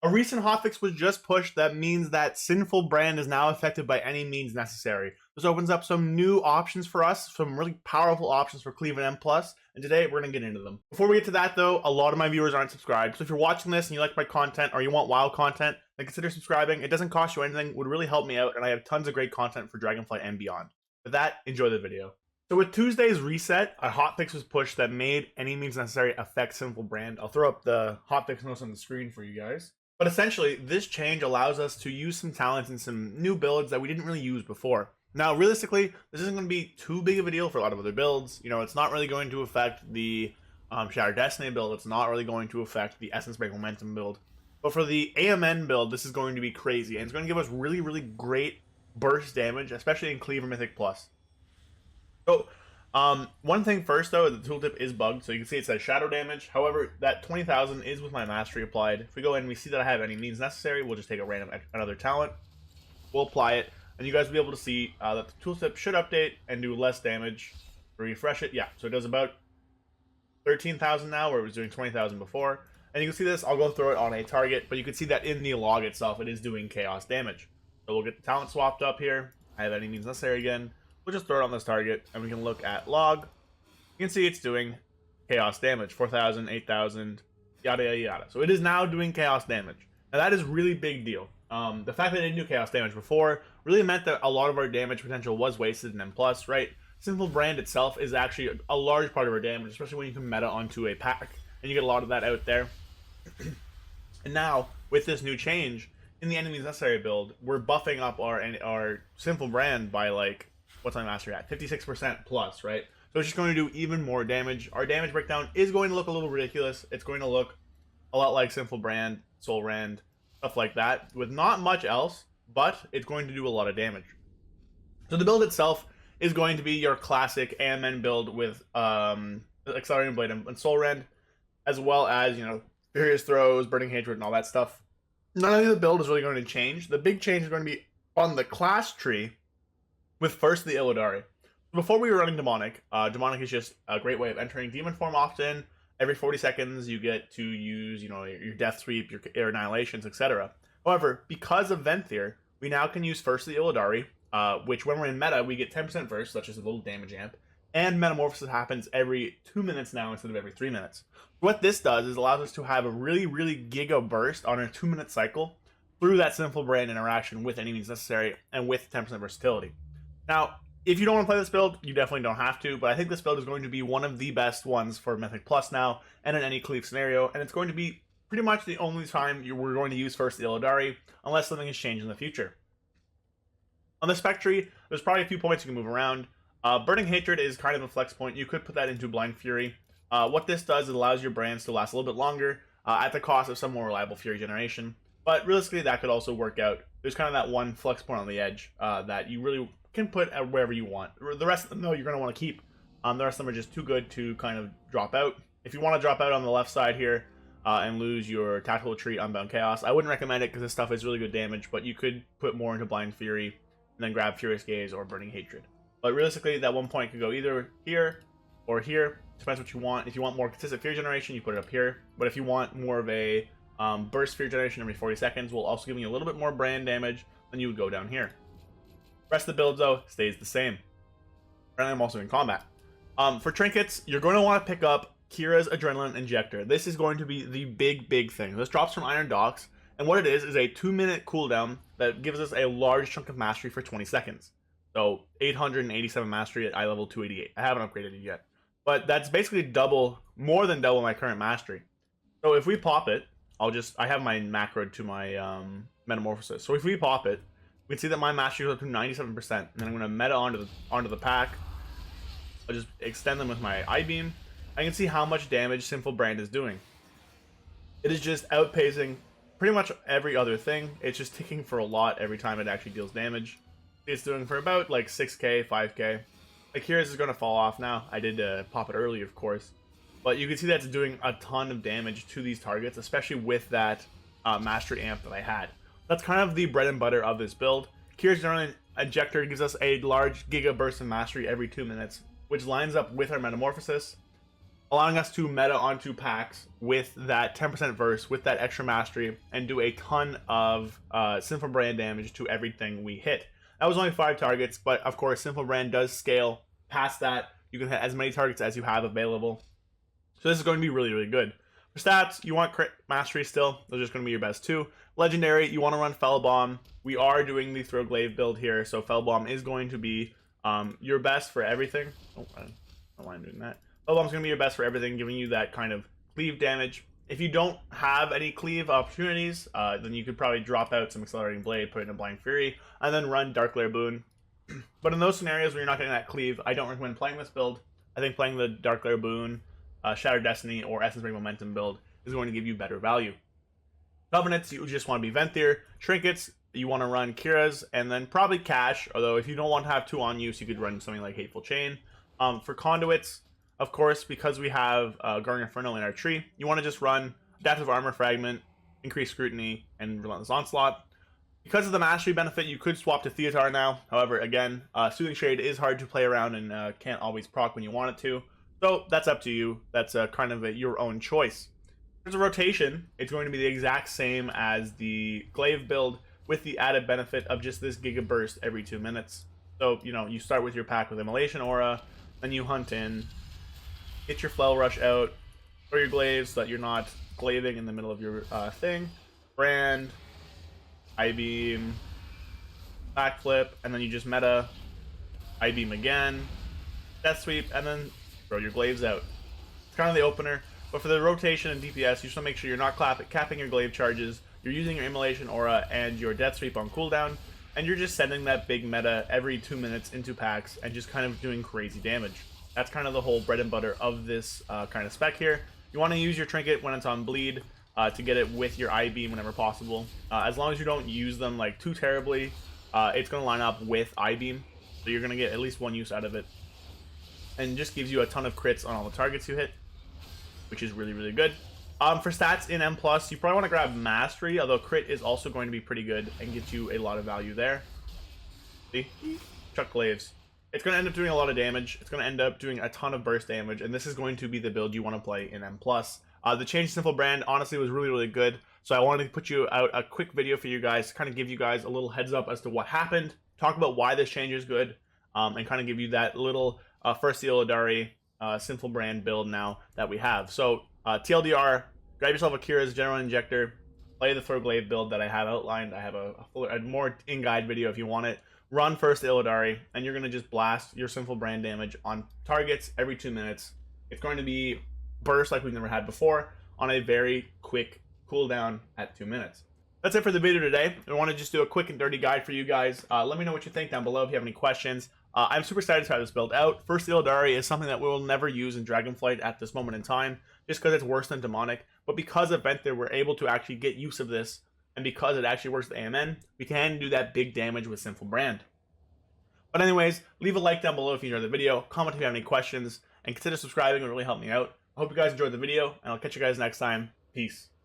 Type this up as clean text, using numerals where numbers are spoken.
A recent hotfix was just pushed that means that Sinful Brand is now affected by any means necessary. This opens up some new options for us, some really powerful options for Cleave and M+, and today we're going to get into them. Before we get to that though, a lot of my viewers aren't subscribed, so if you're watching this and you like my content or you want wild content, then consider subscribing. It doesn't cost you anything, would really help me out, and I have tons of great content for Dragonflight and beyond. With that, enjoy the video. So with Tuesday's reset, a hotfix was pushed that made any means necessary affect Sinful Brand. I'll throw up the hotfix notes on the screen for you guys. But essentially, this change allows us to use some talents and some new builds that we didn't really use before. Now, realistically, this isn't going to be too big of a deal for a lot of other builds. You know, it's not really going to affect the Shattered Destiny build. It's not really going to affect the Essence Break Momentum build. But for the AMN build, this is going to be crazy. And it's going to give us really, really great burst damage, especially in Cleaver Mythic Plus. So, one thing first though, the tooltip is bugged, so you can see it says shadow damage. However, that 20,000 is with my mastery applied. If we go in and we see that I have any means necessary, we'll just take a random another talent, we'll apply it, and you guys will be able to see that the tooltip should update and do less damage. Refresh it, yeah, so it does about 13,000 now, where it was doing 20,000 before. And you can see this, I'll go through it on a target, but you can see that in the log itself, it is doing chaos damage. So we'll get the talent swapped up here. I have any means necessary again. We'll just throw it on this target, and we can look at log. You can see it's doing chaos damage, 4,000, 8,000, yada, yada, yada. So it is now doing chaos damage. Now that is really big deal. The fact that it didn't do chaos damage before really meant that a lot of our damage potential was wasted in M+, right? Sinful Brand itself is actually a large part of our damage, especially when you can meta onto a pack, and you get a lot of that out there. And now, with this new change, in the enemies necessary build, we're buffing up our Sinful Brand by like, what's my mastery at? 56% plus, right? So it's just going to do even more damage. Our damage breakdown is going to look a little ridiculous. It's going to look a lot like Sinful Brand, Soul Rand, stuff like that, with not much else, but it's going to do a lot of damage. So the build itself is going to be your classic AMN build with Accelerating Blade and Soul Rand, as well as, you know, Furious Throws, Burning Hatred, and all that stuff. None of the build is really going to change. The big change is going to be on the class tree, with first the Illidari. Before we were running Demonic, Demonic is just a great way of entering Demon form often. Every 40 seconds you get to use, you know, your Death Sweep, your Air Annihilations, etc. However, because of Venthyr, we now can use first the Illidari, which when we're in meta, we get 10% burst, such as a little damage amp, and Metamorphosis happens every 2 minutes now instead of every 3 minutes. What this does is allows us to have a really, really giga burst on a 2-minute cycle through that Sinful Brand interaction with any means necessary and with 10% versatility. Now, if you don't want to play this build, you definitely don't have to, but I think this build is going to be one of the best ones for Mythic Plus now, and in any cleave scenario, and it's going to be pretty much the only time we're going to use first the Illidari, unless something has changed in the future. On the spec tree, there's probably a few points you can move around. Burning Hatred is kind of a flex point. You could put that into Blind Fury. What this does is allows your brands to last a little bit longer, at the cost of some more reliable Fury generation, but realistically that could also work out. There's kind of that one flex point on the edge that you really can put wherever you want. The rest of them, though, you're going to want to keep. The rest of them are just too good to kind of drop out. If you want to drop out on the left side here and lose your Tactical Retreat, Unbound Chaos, I wouldn't recommend it because this stuff is really good damage, but you could put more into Blind Fury and then grab Furious Gaze or Burning Hatred. But realistically, that one point could go either here or here. Depends what you want. If you want more consistent Fury generation, you put it up here. But if you want more of a burst Fury generation every 40 seconds, while also giving you a little bit more brand damage, then you would go down here. Rest of the build, though, stays the same. Apparently, I'm also in combat. For Trinkets, you're going to want to pick up Kira's Adrenaline Injector. This is going to be the big thing. This drops from Iron Docks, and what it is a 2-minute cooldown that gives us a large chunk of mastery for 20 seconds. So 887 mastery at eye level 288. I haven't upgraded it yet, but that's basically double, more than double my current mastery. So if we pop it, I have my macro to my Metamorphosis. So if we pop it, we can see that my mastery goes up to 97%, and then I'm going to meta onto the pack. I'll just extend them with my I-Beam. I can see how much damage Sinful Brand is doing. It is just outpacing pretty much every other thing. It's just ticking for a lot every time it actually deals damage. It's doing for about like 6k, 5k. Akira's is going to fall off now. I did pop it early, of course. But you can see that's doing a ton of damage to these targets, especially with that mastery amp that I had. That's kind of the bread and butter of this build. Kira's Adrenaline Injector gives us a large giga burst of mastery every 2 minutes, which lines up with our Metamorphosis. allowing us to meta onto packs with that 10% verse, with that extra mastery, and do a ton of Sinful Brand damage to everything we hit. That was only 5 targets, but of course, Sinful Brand does scale past that. You can hit as many targets as you have available. So this is going to be really, really good. For stats, you want crit mastery still. Those are just going to be your best 2. Legendary, you want to run Fell Bomb. We are doing the Throw Glaive build here, so Fell Bomb is going to be your best for everything. Oh, I don't know why I'm doing that. Fell Bomb's going to be your best for everything, giving you that kind of cleave damage. If you don't have any cleave opportunities, then you could probably drop out some Accelerating Blade, put in a Blind Fury, and then run Dark Lair Boon. But in those scenarios where you're not getting that cleave, I don't recommend playing this build. I think playing the Dark Lair Boon, Shattered Destiny, or Essence Ring Momentum build is going to give you better value. Covenants, you just want to be Venthyr. Trinkets, you want to run Kira's, and then probably Cash, although if you don't want to have 2 on use, you could run something like Hateful Chain. For Conduits, of course, because we have Guardian Inferno in our tree, you want to just run Adaptive Armor Fragment, Increased Scrutiny, and Relentless Onslaught. Because of the mastery benefit, you could swap to Theotar now. However, again, Soothing Shade is hard to play around and can't always proc when you want it to. So that's up to you. That's kind of your own choice. There's a rotation. It's going to be the exact same as the Glaive build with the added benefit of just this Giga Burst every 2 minutes. So, you know, you start with your pack with Immolation Aura, then you hunt in, get your Flail Rush out, throw your Glaives so that you're not glaving in the middle of your thing, Brand, I-Beam, Backflip, and then you just meta, I-Beam again, Death Sweep, and then throw your Glaives out. It's kind of the opener, but for the rotation and DPS, you just want to make sure you're not capping your Glaive charges, you're using your Immolation Aura and your Death Sweep on cooldown, and you're just sending that big meta every 2 minutes into packs and just kind of doing crazy damage. That's kind of the whole bread and butter of this kind of spec here. You want to use your Trinket when it's on bleed to get it with your I-Beam whenever possible. As long as you don't use them like too terribly, it's going to line up with I-Beam, so you're going to get at least 1 use out of it. And just gives you a ton of crits on all the targets you hit, which is really, really good. For stats in M+, you probably want to grab Mastery, although crit is also going to be pretty good and gets you a lot of value there. See? Chuck Glaives. It's going to end up doing a lot of damage. It's going to end up doing a ton of burst damage, and this is going to be the build you want to play in M+. The change to Sinful Brand, honestly, was really, really good. So I wanted to put you out a quick video for you guys to kind of give you guys a little heads up as to what happened, talk about why this change is good, and kind of give you that little first Illidari Sinful Brand build now that we have. So TLDR, grab yourself a Kira's General Injector, play the Throw Glaive build that I have outlined. I have a more in-guide video if you want it. Run first Illidari, and you're going to just blast your Sinful Brand damage on targets every 2 minutes. It's going to be burst like we've never had before on a very quick cooldown at 2 minutes. That's it for the video today. I want to just do a quick and dirty guide for you guys. Let me know what you think down below if you have any questions. I'm super excited to try this build out. First Illidari is something that we will never use in Dragonflight at this moment in time, just because it's worse than Demonic. But because of Venthyr, we're able to actually get use of this, and because it actually works with AMN, we can do that big damage with Sinful Brand. But anyways, leave a like down below if you enjoyed the video, comment if you have any questions, and consider subscribing. It would really help me out. I hope you guys enjoyed the video, and I'll catch you guys next time. Peace.